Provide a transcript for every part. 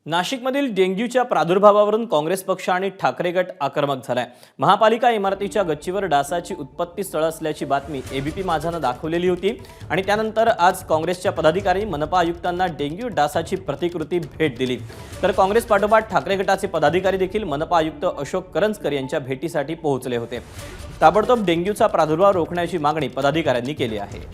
नाशिकमधील डेंग्यूच्या प्रादुर्भावावरून काँग्रेस पक्ष आणि ठाकरे गट आक्रमक झालाय। महापालिका इमारतीच्या गच्चीवर डासाची उत्पत्ती स्थळ असल्याची बातमी एबीपी माझानं दाखवलेली होती आणि त्यानंतर आज काँग्रेसच्या पदाधिकाऱ्यांनी मनपा आयुक्तांना डेंग्यू डासाची प्रतिकृती भेट दिली। तर काँग्रेस पाठोपाठ ठाकरे गटाचे पदाधिकारी देखील मनपा आयुक्त अशोक करंजकर यांच्या भेटीसाठी पोहोचले होते। ताबडतोब डेंग्यूचा प्रादुर्भाव रोखण्याची मागणी पदाधिकाऱ्यांनी केली आहे।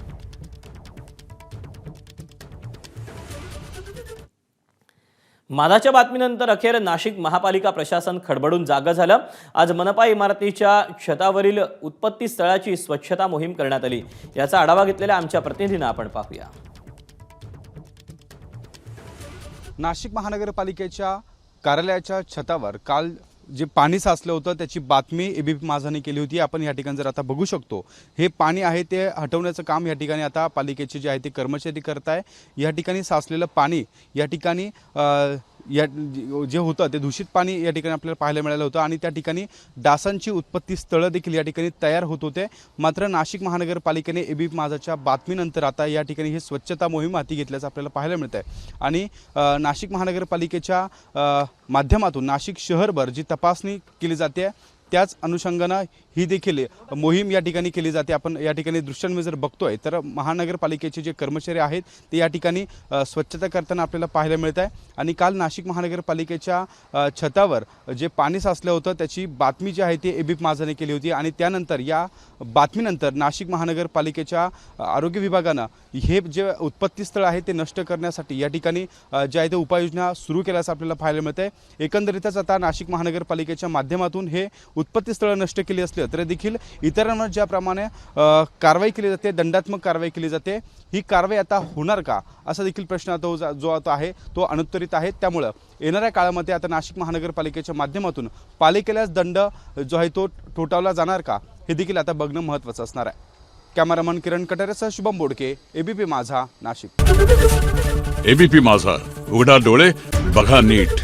मादाच्या बातमीनंतर अखेर नाशिक महापालिका प्रशासन खडबडून जागं झालं। आज मनपा इमारतीच्या छतावरील उत्पत्ती स्थळाची स्वच्छता मोहीम करण्यात आली। याचा आढावा घेतलेला आमच्या प्रतिनिधींना आपण पाहूया। नाशिक महानगरपालिकेच्या कार्यालयाच्या छतावर काल जे पाणी साचलं होतं त्याची बातमी एबीपी माझाने केली होती। आपण या ठिकाणी जर आता बघू शकतो, हे पाणी आहे ते हटवण्याचं काम या ठिकाणी आता पालिकेचे जे आहे ते कर्मचारी करत आहे। या ठिकाणी साचलेलं पाणी या ठिकाणी या जे होतं ते दूषित पाणी या ठिकाणी आपल्याला पाहायला मिळालं होतं आणि त्या ठिकाणी डासांची उत्पत्ती स्थळं देखील या ठिकाणी तयार होत होते। मात्र नाशिक महानगरपालिकेने एबीपी माझाच्या बातमीनंतर आता या ठिकाणी ही स्वच्छता मोहीम हाती घेतल्याचं आपल्याला पाहायला मिळत आहे आणि नाशिक महानगरपालिकेच्या माध्यमातून नाशिक शहरभर जी तपासणी केली जाते त्याच अनुषंगाने ही देखील मोहीम या ठिकाणी केली जाते। आपण या ठिकाणी दृश्यांमध्ये जर बघतोय तर महानगरपालिकेचे जे कर्मचारी आहेत ते या ठिकाणी स्वच्छता करताना आपल्याला पाहायला मिळत आहे आणि काल नाशिक महानगरपालिकेच्या छतावर जे पाणी साचलं होतं त्याची बातमी जी आहे ती एबीपी माझाने केली होती आणि त्यानंतर या बातमीनंतर नाशिक महानगरपालिकेच्या आरोग्य विभागानं हे जे उत्पत्ती स्थळ आहे ते नष्ट करण्यासाठी या ठिकाणी जे आहे ते उपाययोजना सुरू केल्याचं आपल्याला पाहायला मिळत आहे। एकंदरीतच आता नाशिक महानगरपालिकेच्या माध्यमातून हे उत्पत्ती स्थळ नष्ट केली असली तरी देखील इतरांवर ज्याप्रमाणे कारवाई केली जाते, दंडात्मक कारवाई केली जाते, ही कारवाई आता होणार का असा देखील प्रश्न आता जो आता आहे तो अनुत्तरित आहे। त्यामुळे येणाऱ्या काळामध्ये आता नाशिक महानगरपालिकेच्या माध्यमातून पालिकेलाच दंड जो आहे तो ठोठावला जाणार का हे देखील आता बघणं महत्त्वाचं असणार आहे। कॅमेरामन किरण कटारेसह शुभम बोडके, एबीपी माझा, नाशिक। एबीपी माझा, उघडा डोळे बघा नीट।